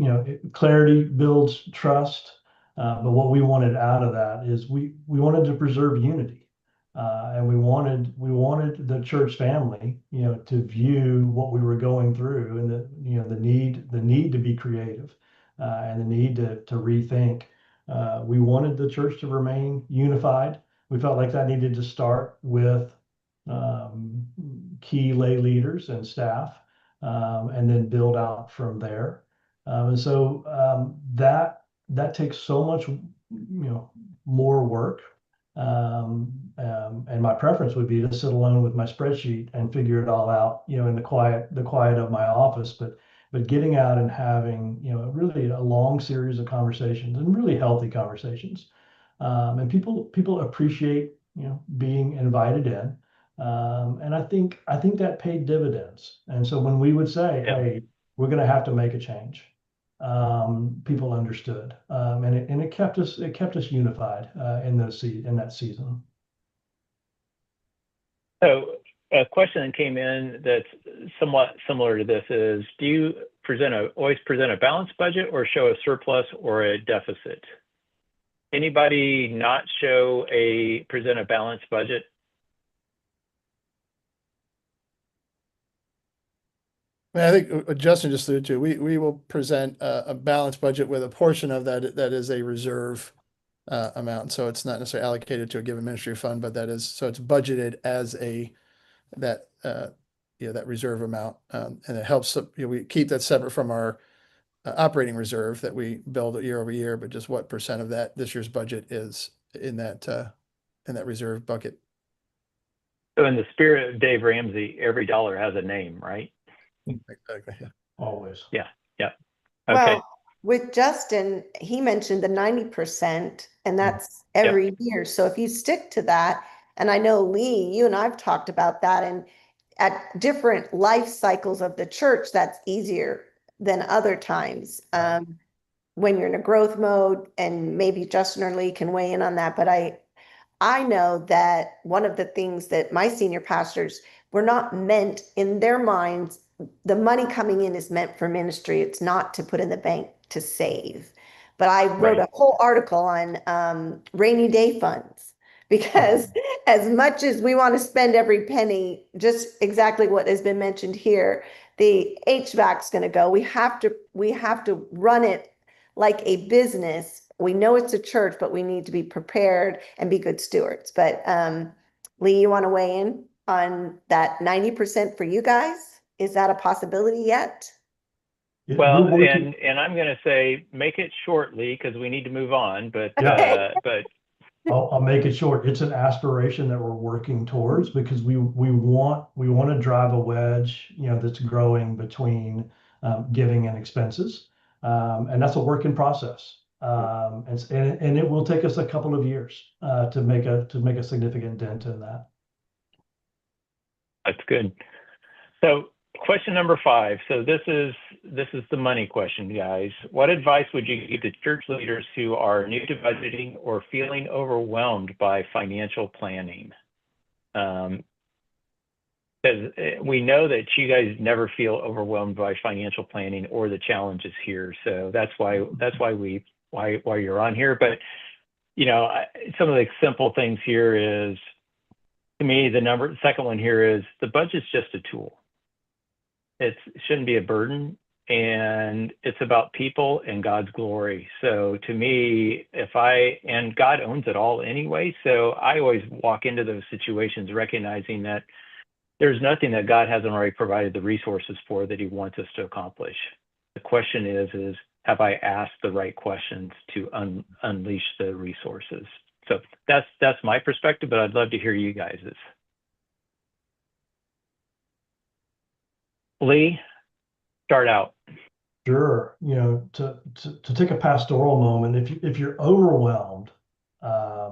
clarity builds trust. But what we wanted out of that is we wanted to preserve unity. And we wanted the church family, to view what we were going through and the need to be creative, and the need to rethink. We wanted the church to remain unified. We felt like that needed to start with um, key lay leaders and staff, and then build out from there. And so that takes so much, more work. And my preference would be to sit alone with my spreadsheet and figure it all out, in the quiet of my office. But getting out and having, really a long series of conversations and really healthy conversations. And people appreciate, being invited in. And I think that paid dividends. And so when we would say, Yeah. hey, we're going to have to make a change, people understood, and it kept us unified in that season. So a question that came in that's somewhat similar to this is, do you always present a balanced budget or show a surplus or a deficit? Anybody not present a balanced budget? I mean, I think what Justin just alluded to, we will present a balanced budget with a portion of that is a reserve amount. So it's not necessarily allocated to a given ministry fund, but so it's budgeted as that reserve amount. And it helps, we keep that separate from our operating reserve that we build year over year, but just what percent of that this year's budget is in that reserve bucket. So in the spirit of Dave Ramsey, every dollar has a name, right? Exactly. Yeah. Always. Yeah. Okay. Well, with Justin, he mentioned the 90%, and that's every year. So if you stick to that, and I know Lee, you and I've talked about that, and at different life cycles of the church, that's easier than other times. When you're in a growth mode, and maybe Justin or Lee can weigh in on that, but I know that one of the things that my senior pastors were not meant in their minds, the money coming in is meant for ministry. It's not to put in the bank to save. But I wrote a whole article on rainy day funds, because as much as we want to spend every penny, just exactly what has been mentioned here, the HVAC's going to go. We have to run it like a business. We know it's a church, but we need to be prepared and be good stewards. But Lee, you want to weigh in on that 90% for you guys? Is that a possibility yet? Well, and I'm going to say, make it short, Lee, because we need to move on. But I'll make it short. It's an aspiration that we're working towards, because we want to drive a wedge, that's growing between giving and expenses, and that's a work in process. And it will take us a couple of years to make a significant dent in that. That's good. So question number 5. So this is the money question, guys. What advice would you give to church leaders who are new to budgeting or feeling overwhelmed by financial planning? Because we know that you guys never feel overwhelmed by financial planning or the challenges here. So that's why you're on here. But some of the simple things here is, to me, the second one here is, the budget's just a tool. It shouldn't be a burden, and it's about people and God's glory. So to me, and God owns it all anyway. So I always walk into those situations recognizing that there's nothing that God hasn't already provided the resources for that he wants us to accomplish. The question is have I asked the right questions to unleash the resources? So that's my perspective, but I'd love to hear you guys'. Lee, start out. Sure. To take a pastoral moment, if you're overwhelmed, I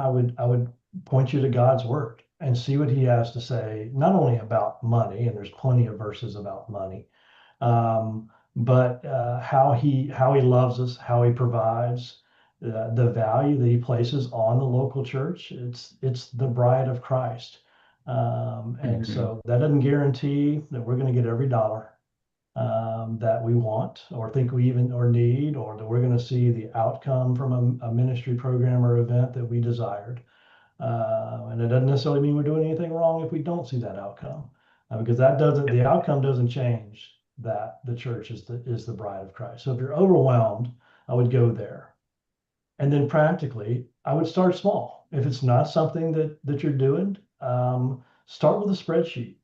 would point you to God's word and see what he has to say, not only about money, and there's plenty of verses about money, but how he loves us, how he provides, the value that he places on the local church. It's the bride of Christ. And so that doesn't guarantee that we're going to get every dollar that we want or think we even or need, or that we're going to see the outcome from a ministry program or event that we desired. And it doesn't necessarily mean we're doing anything wrong if we don't see that outcome, because the outcome doesn't change that the church is the bride of Christ. So if you're overwhelmed, I would go there. And then practically, I would start small. If it's not something that you're doing, start with a spreadsheet,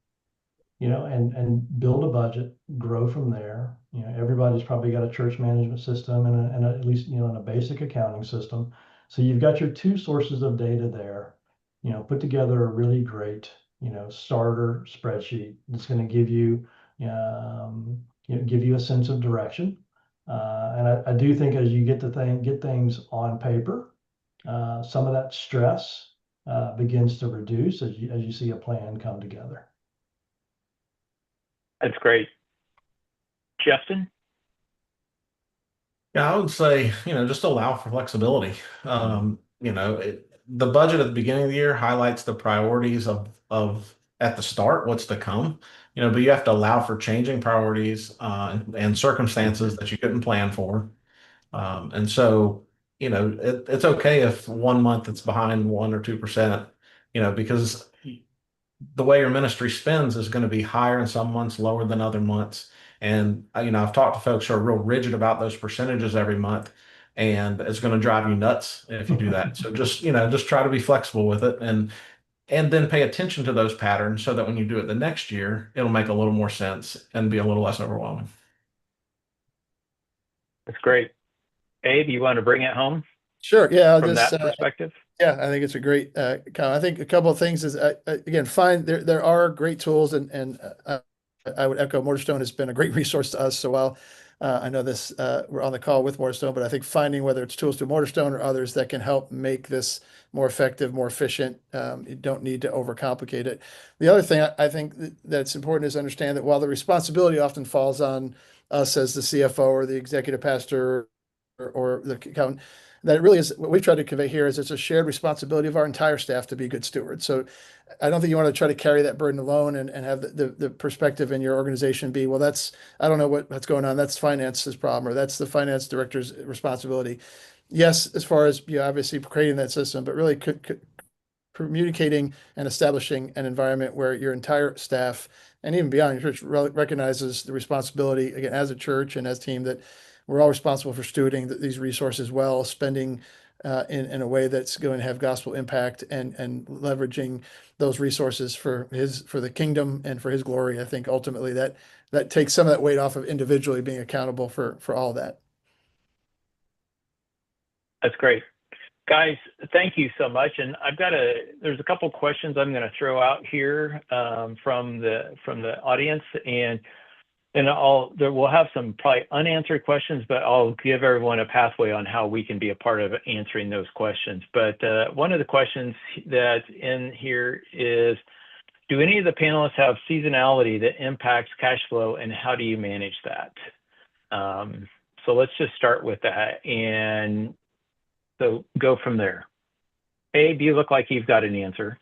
and build a budget, grow from there. Everybody's probably got a church management system and at least, and a basic accounting system. So you've got your two sources of data there, put together a really great, starter spreadsheet that's going to give you, give you a sense of direction. And I do think as you get things on paper, some of that stress begins to reduce as you see a plan come together. That's great. Justin? Yeah, I would say, just allow for flexibility. The budget at the beginning of the year highlights the priorities of at the start, what's to come, but you have to allow for changing priorities and circumstances that you couldn't plan for. And so, it's okay if 1 month it's behind 1 or 2%, because the way your ministry spends is going to be higher in some months, lower than other months. And I've talked to folks who are real rigid about those percentages every month, and it's going to drive you nuts if you do that. So just try to be flexible with it, and then pay attention to those patterns so that when you do it the next year, it'll make a little more sense and be a little less overwhelming. That's great. Abe, you want to bring it home Sure. Yeah. from that perspective? Yeah, I think it's a great comment. I think a couple of things is again, there are great tools, and I would echo Mortarstone has been a great resource to us. So while I know this, we're on the call with Mortarstone, but I think finding whether it's tools to Mortarstone or others that can help make this more effective, more efficient, you don't need to overcomplicate it. The other thing I think that's important is to understand that while the responsibility often falls on us as the CFO or the executive pastor or the accountant, that it really is what we've tried to convey here is it's a shared responsibility of our entire staff to be good stewards. So I don't think you want to try to carry that burden alone and have the perspective in your organization be, well, I don't know what's going on. That's finance's problem, or that's the finance director's responsibility. Yes, as far as obviously creating that system, but really communicating and establishing an environment where your entire staff and even beyond your church recognizes the responsibility, again, as a church and as a team, that we're all responsible for stewarding these resources well, spending in a way that's going to have gospel impact and leveraging those resources for the kingdom and for his glory. I think ultimately that takes some of that weight off of individually being accountable for all that. That's great. Guys, thank you so much. And there's a couple questions I'm going to throw out here from the audience, and we'll have some probably unanswered questions, but I'll give everyone a pathway on how we can be a part of answering those questions. But one of the questions that's in here is, do any of the panelists have seasonality that impacts cash flow, and how do you manage that? So let's just start with that, and so go from there. Abe, you look like you've got an answer.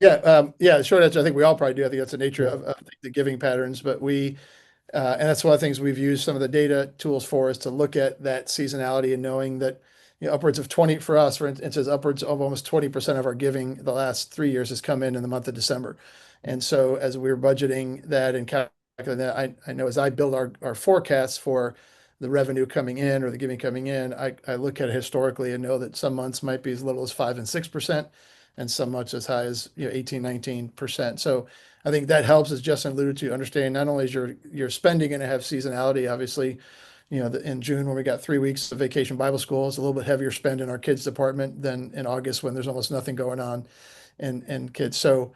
Yeah, the short answer, I think we all probably do. I think that's the nature of the giving patterns, but and that's one of the things we've used some of the data tools for, is to look at that seasonality and knowing that upwards of 20 for us, for instance, upwards of almost 20% of our giving the last 3 years has come in the month of December. And so as we were budgeting that and calculating that, I know as I build our forecasts for the revenue coming in or the giving coming in, I look at it historically and know that some months might be as little as 5 and 6%, and some months as high as 18, 19%. So I think that helps, as Justin alluded to, understand not only is your spending going to have seasonality. Obviously, in June when we got 3 weeks of vacation Bible school, it's a little bit heavier spend in our kids department than in August when there's almost nothing going on in kids. So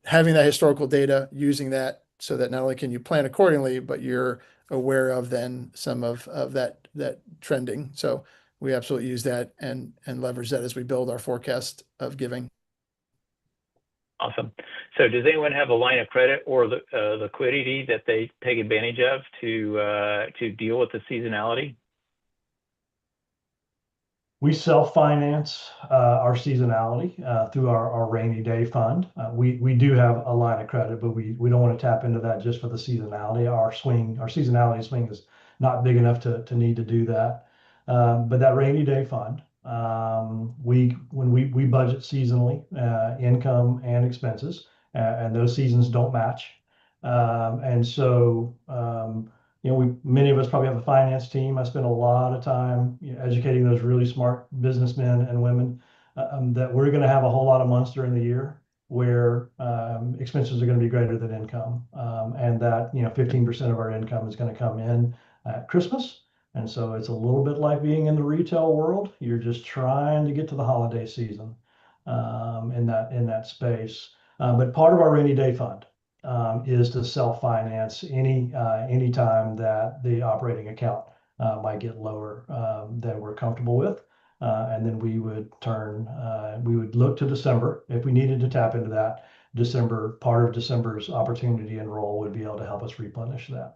having that historical data, using that so that not only can you plan accordingly, but you're aware of then some of that trending. So we absolutely use that and leverage that as we build our forecast of giving. Awesome. So does anyone have a line of credit or liquidity that they take advantage of to deal with the seasonality? We self-finance our seasonality through our rainy day fund. We do have a line of credit, but we don't want to tap into that just for the seasonality. Our seasonality swing is not big enough to need to do that. But that rainy day fund, when we budget seasonally, income and expenses, and those seasons don't match. And so many of us probably have a finance team. I spend a lot of time educating those really smart businessmen and women that we're going to have a whole lot of months during the year where expenses are going to be greater than income, and that 15% of our income is going to come in at Christmas. And so it's a little bit like being in the retail world. You're just trying to get to the holiday season in that space. But part of our rainy day fund is to self-finance any time that the operating account might get lower than we're comfortable with. And then we would look to December if we needed to tap into that. Part of December's opportunity and role would be able to help us replenish that.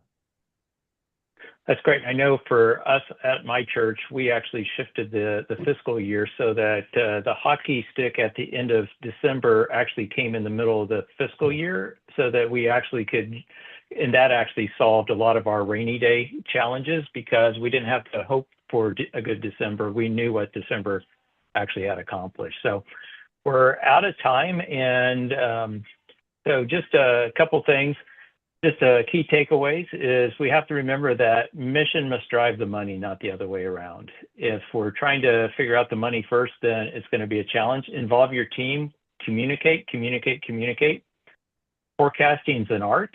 That's great. I know for us at my church, we actually shifted the fiscal year so that the hockey stick at the end of December actually came in the middle of the fiscal year, so that we actually could, and that actually solved a lot of our rainy day challenges because we didn't have to hope for a good December. We knew what December actually had accomplished. So we're out of time, and so just a couple things. Just key takeaways is we have to remember that mission must drive the money, not the other way around. If we're trying to figure out the money first, then it's going to be a challenge. Involve your team, communicate. Forecasting is an art,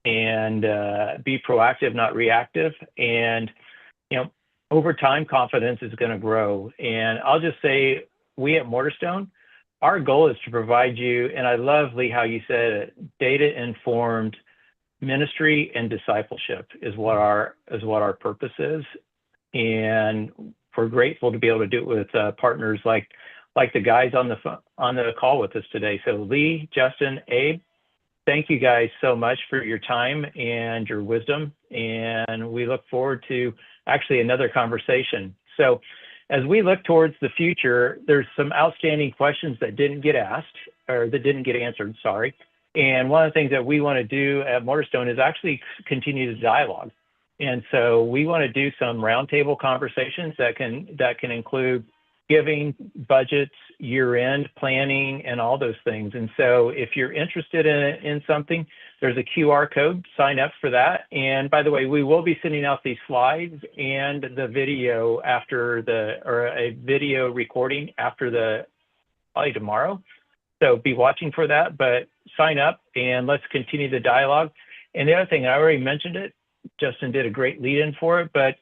and be proactive, not reactive. And, over time, confidence is going to grow. And I'll just say, we at Mortarstone, our goal is to provide you, and I love, Lee, how you said it, data-informed ministry and discipleship is what our purpose is, and we're grateful to be able to do it with partners like the guys on the call with us today. So Lee, Justin, Abe, thank you guys so much for your time and your wisdom, and we look forward to actually another conversation. So as we look towards the future, there's some outstanding questions that didn't get asked, or that didn't get answered, sorry. And one of the things that we want to do at Mortarstone is actually continue the dialogue. And so we want to do some roundtable conversations that can include giving, budgets, year-end planning, and all those things. And so if you're interested in something, there's a QR code, sign up for that. And by the way, we will be sending out these slides and the video or a video recording probably tomorrow. So be watching for that, but sign up and let's continue the dialogue. And the other thing, I already mentioned it, Justin did a great lead-in for it, but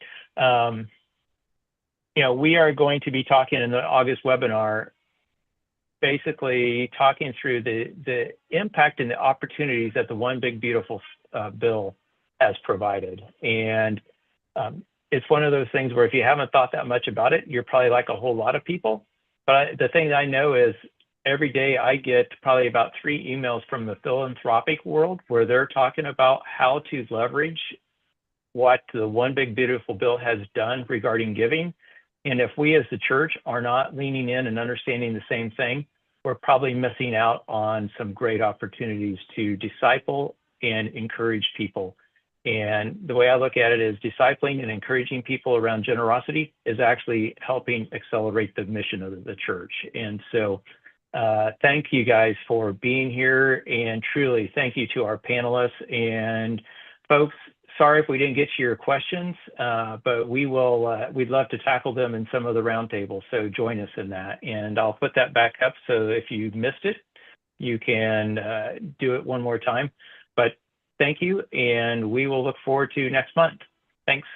we are going to be talking in the August webinar, basically talking through the impact and the opportunities that the One Big Beautiful Bill has provided. And it's one of those things where if you haven't thought that much about it, you're probably like a whole lot of people. But the thing that I know is every day I get probably about 3 emails from the philanthropic world where they're talking about how to leverage what the One Big Beautiful Bill has done regarding giving. And if we as the church are not leaning in and understanding the same thing, we're probably missing out on some great opportunities to disciple and encourage people. And the way I look at it is discipling and encouraging people around generosity is actually helping accelerate the mission of the church. And so thank you guys for being here, and truly thank you to our panelists and folks. Sorry if we didn't get to your questions, but we'd love to tackle them in some of the roundtables. So join us in that, and I'll put that back up. So if you missed it, you can do it one more time, but thank you. And we will look forward to next month. Thanks.